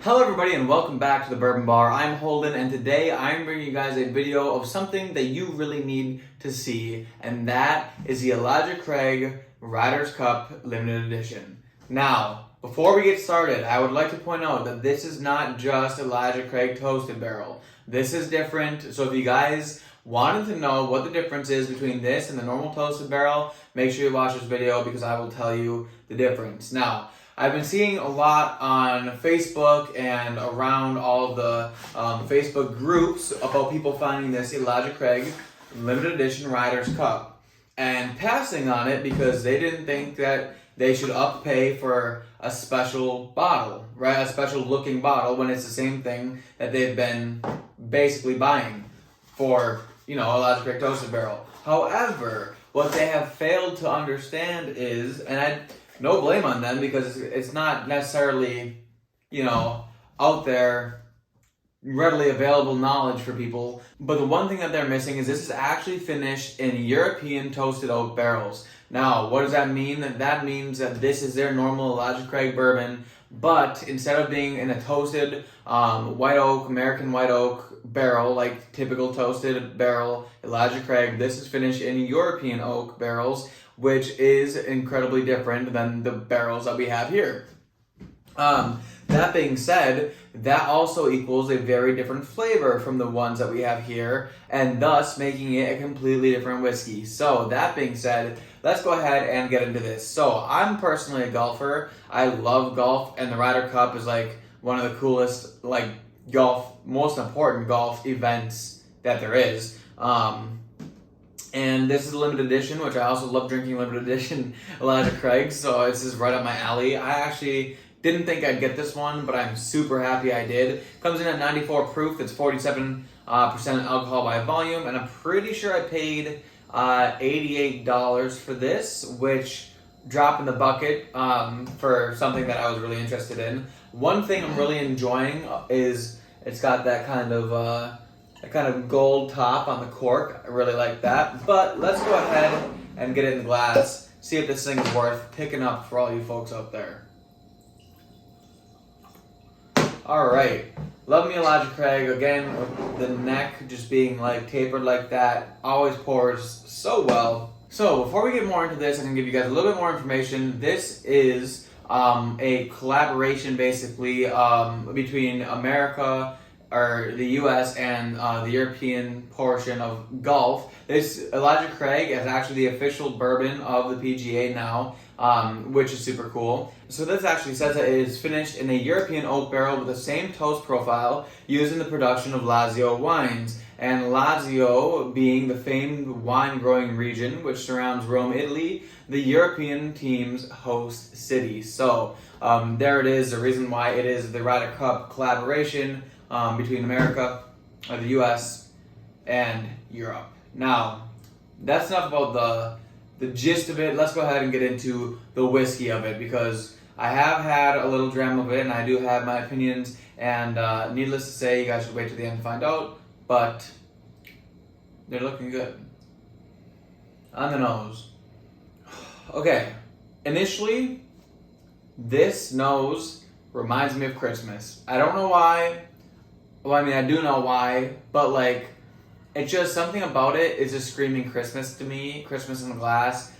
Hello everybody and welcome back to the Bourbon Bar. I'm Holden and today I'm bringing you guys a video of something that you really need to see, and that is the Elijah Craig Ryder Cup limited edition. Now, before we get started, I would like to point out that this is not just Elijah Craig Toasted Barrel. This is different, so if you guys wanted to know what the difference is between this and the normal Toasted Barrel, make sure you watch this video because I will tell you the difference. Now, I've been seeing a lot on Facebook and around all of the Facebook groups about people finding this Elijah Craig limited edition Ryder's Cup and passing on it because they didn't think that they should pay for a special bottle, right? A special looking bottle when it's the same thing that they've been basically buying for, Elijah Craig Toasted Barrel. However, what they have failed to understand is, and no blame on them because it's not necessarily, out there readily available knowledge for people. But the one thing that they're missing is this is actually finished in European toasted oak barrels. Now, what does that mean? That means that this is their normal Elijah Craig bourbon, but instead of being in a toasted white oak, American white oak barrel, like typical toasted barrel Elijah Craig, this is finished in European oak barrels, which is incredibly different than the barrels that we have here. That being said, that also equals a very different flavor from the ones that we have here, and thus making it a completely different whiskey. So that being said, let's go ahead and get into this. So I'm personally a golfer. I love golf, and the Ryder Cup is like one of the coolest, most important golf events that there is. And this is a limited edition, which I also love drinking limited edition Elijah Craig, so this is right up my alley. I actually didn't think I'd get this one, but I'm super happy I did. Comes in at 94 proof, it's 47% alcohol by volume, and I'm pretty sure I paid $88 for this, which drop in the bucket for something that I was really interested in. One thing I'm really enjoying is it's got that kind of gold top on the cork. I really like that. But let's go ahead and get it in the glass. See if this thing is worth picking up for all you folks out there. Alright. Love me Elijah Craig. Again, with the neck just being tapered like that. Always pours so well. So before we get more into this, I'm going to give you guys a little bit more information. This is a collaboration basically between America, or the U.S. and the European portion of golf. This Elijah Craig is actually the official bourbon of the PGA now, which is super cool. So this actually says that it is finished in a European oak barrel with the same toast profile used in the production of Lazio wines. And Lazio being the famed wine growing region which surrounds Rome, Italy, the European team's host city. So there it is, the reason why it is the Ryder Cup collaboration between America, the U.S., and Europe. Now, that's enough about the gist of it. Let's go ahead and get into the whiskey of it, because I have had a little dram of it, and I do have my opinions, and needless to say, you guys should wait till the end to find out, but they're looking good. On the nose. Okay, initially, this nose reminds me of Christmas. I don't know why. Well, I mean, I do know why, but it's just something about it is just screaming Christmas to me. Christmas in the glass.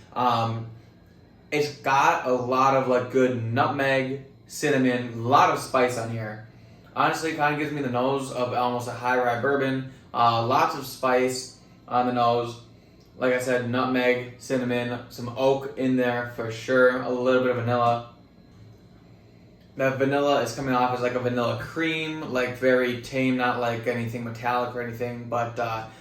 It's got a lot of good nutmeg, cinnamon, a lot of spice on here. Honestly, it kind of gives me the nose of almost a high rye bourbon. Lots of spice on the nose. Like I said, nutmeg, cinnamon, some oak in there for sure. A little bit of vanilla. That vanilla is coming off as a vanilla cream, very tame, not anything metallic or anything, but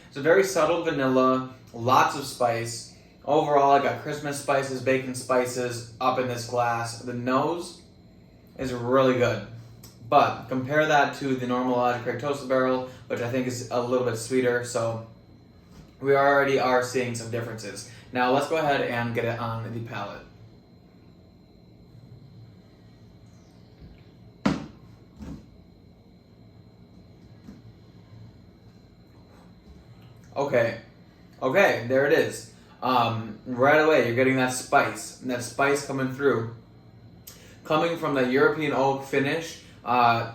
it's a very subtle vanilla, lots of spice. Overall, I got Christmas spices, bacon spices up in this glass. The nose is really good, but compare that to the normal Elijah Craig Toasted Barrel, which I think is a little bit sweeter, so we already are seeing some differences. Now let's go ahead and get it on the palate. Okay, there it is. Right away, you're getting that spice coming through. Coming from the European oak finish,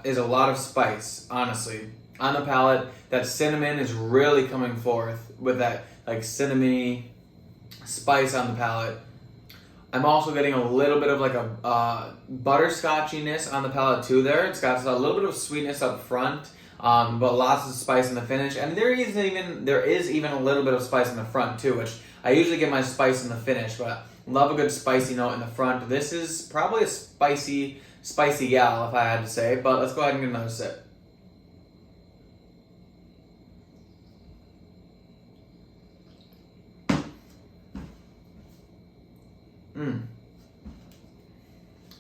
is a lot of spice, honestly. On the palate, that cinnamon is really coming forth with that like cinnamony spice on the palate. I'm also getting a little bit of like a butterscotchiness on the palate too there. It's got a little bit of sweetness up front, but lots of spice in the finish. And there is even a little bit of spice in the front too, which I usually get my spice in the finish, but love a good spicy note in the front. This is probably a spicy gal if I had to say, but let's go ahead and get another sip.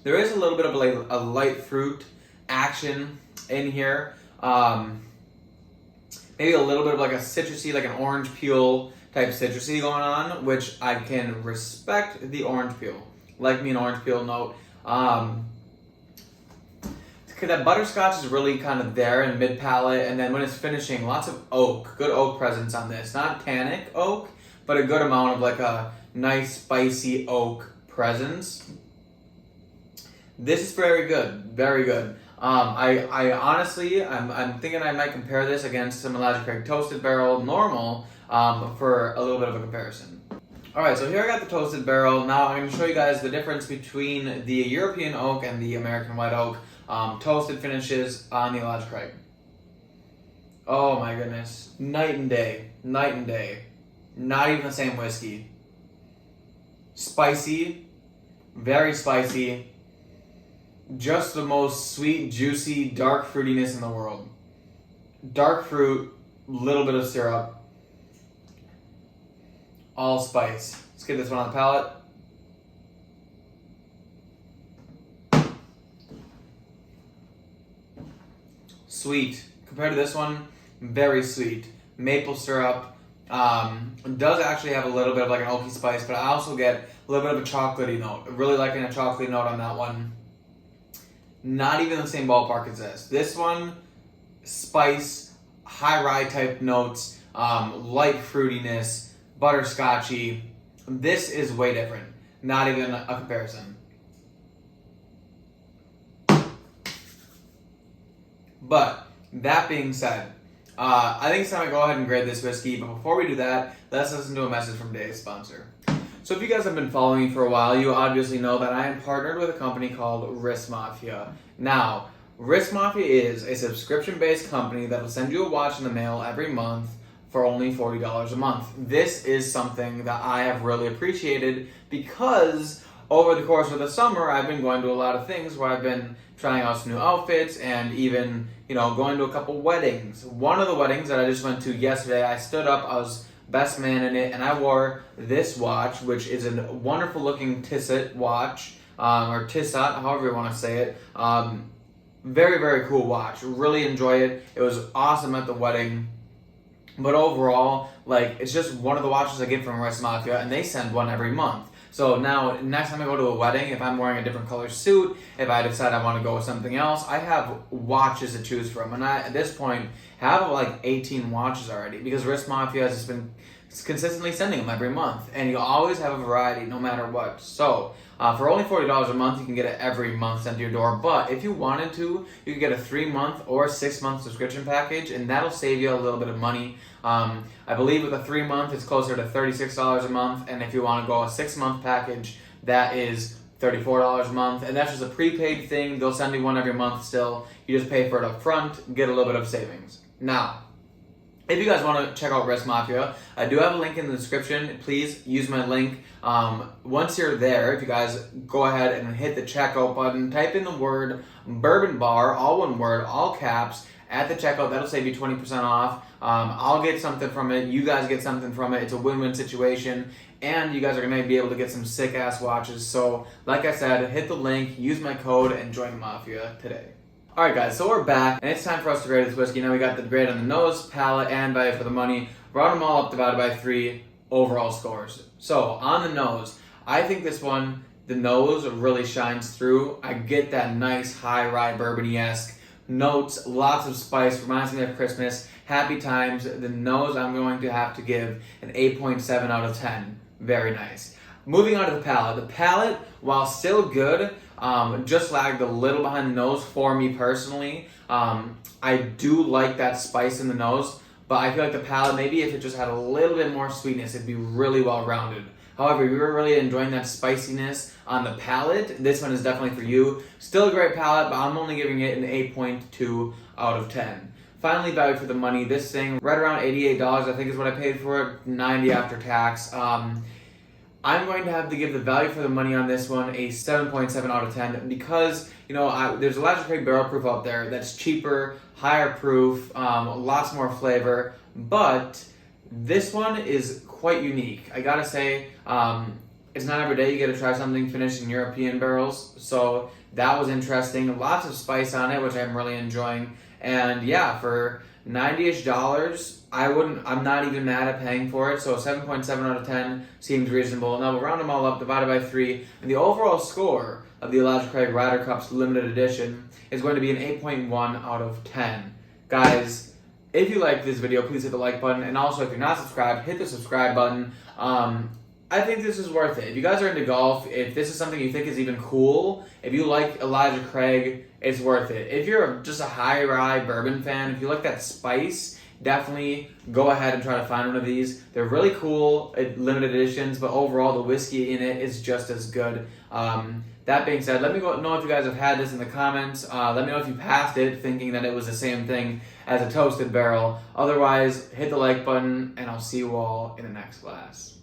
There is a little bit of a light fruit action in here. Maybe a little bit of like a citrusy, like an orange peel type citrusy going on, which I can respect the orange peel. Like me an orange peel note. That butterscotch is really kind of there in mid palate, and then when it's finishing, lots of oak, good oak presence on this. Not tannic oak, but a good amount of like a nice spicy oak presence. This is very good, very good. I honestly, I'm thinking I might compare this against some Elijah Craig Toasted Barrel Normal for a little bit of a comparison. Alright, so here I got the Toasted Barrel. Now I'm going to show you guys the difference between the European Oak and the American White Oak toasted finishes on the Elijah Craig. Oh my goodness. Night and day. Night and day. Not even the same whiskey. Spicy. Very spicy. Just the most sweet, juicy, dark fruitiness in the world. Dark fruit, little bit of syrup. All spice. Let's get this one on the palate. Sweet. Compared to this one, very sweet. Maple syrup. Does actually have a little bit of like an oaky spice, but I also get a little bit of a chocolatey note. Really liking a chocolatey note on that one. Not even the same ballpark as this. This one, spice, high rye type notes, light fruitiness, butterscotchy. This is way different. Not even a comparison. But that being said, I think it's time to go ahead and grade this whiskey. But before we do that, let's listen to a message from today's sponsor. So if you guys have been following me for a while, you obviously know that I am partnered with a company called Wrist Mafia. Now, Wrist Mafia is a subscription-based company that will send you a watch in the mail every month for only $40 a month. This is something that I have really appreciated because over the course of the summer, I've been going to a lot of things where I've been trying out some new outfits and even, going to a couple weddings. One of the weddings that I just went to yesterday, I stood up, I was best man in it, and I wore this watch, which is a wonderful looking Tilot watch, or Tilot, however you want to say it. Very, very cool watch. Really enjoy it. It was awesome at the wedding. But overall, it's just one of the watches I get from Wrist Mafia, and they send one every month. So now, next time I go to a wedding, if I'm wearing a different color suit, if I decide I want to go with something else, I have watches to choose from. And I, at this point, have 18 watches already because Wrist Mafia has just been consistently sending them every month. And you always have a variety no matter what. So, for only $40 a month, you can get it every month sent to your door. But if you wanted to, you could get a 3-month or 6-month subscription package, and that'll save you a little bit of money. I believe with a 3-month, it's closer to $36 a month, and if you want to go a 6-month package, that is $34 a month, and that's just a prepaid thing. They'll send you one every month still. You just pay for it up front, get a little bit of savings. Now, if you guys want to check out Wrist Mafia, I do have a link in the description. Please use my link. Once you're there, if you guys go ahead and hit the checkout button, type in the word Bourbon Bar, all one word, all caps, at the checkout. That'll save you 20% off. I'll get something from it. You guys get something from it. It's a win-win situation. And you guys are going to be able to get some sick-ass watches. So, like I said, hit the link, use my code, and join the Mafia today. Alright guys, so we're back, and it's time for us to grade this whiskey. Now we got the grade on the nose, palate, and value for the money. Brought them all up, divided by 3 overall scores. So, on the nose, I think this one, the nose really shines through. I get that nice high rye bourbon-esque notes, lots of spice, reminds me of Christmas, happy times. The nose, I'm going to have to give an 8.7 out of 10. Very nice. Moving on to the palate. The palate, while still good, Just lagged a little behind the nose for me personally. I do like that spice in the nose, but I feel like the palate, maybe if it just had a little bit more sweetness, it'd be really well rounded. However, if you were really enjoying that spiciness on the palate, this one is definitely for you. Still a great palate, but I'm only giving it an 8.2 out of 10. Finally, value for the money. This thing, right around $88, I think is what I paid for it, $90 after tax. I'm going to have to give the value for the money on this one a 7.7 out of 10 because, there's Elijah Craig Barrel Proof out there that's cheaper, higher proof, lots more flavor, but this one is quite unique. I gotta say, it's not every day you get to try something finished in European barrels, so that was interesting. Lots of spice on it, which I'm really enjoying, and yeah, for $90-ish, I'm not even mad at paying for it, so 7.7 out of 10 seems reasonable. Now we'll round them all up, divided by 3, and the overall score of the Elijah Craig Ryder Cup's limited edition is going to be an 8.1 out of 10. Guys, if you like this video, please hit the like button, and also if you're not subscribed, hit the subscribe button. I think this is worth it. If you guys are into golf, if this is something you think is even cool, if you like Elijah Craig, it's worth it. If you're just a high rye bourbon fan, if you like that spice, definitely go ahead and try to find one of these. They're really cool, limited editions, but overall the whiskey in it is just as good. That being said, let me know if you guys have had this in the comments. Let me know if you passed it thinking that it was the same thing as a toasted barrel. Otherwise, hit the like button, and I'll see you all in the next glass.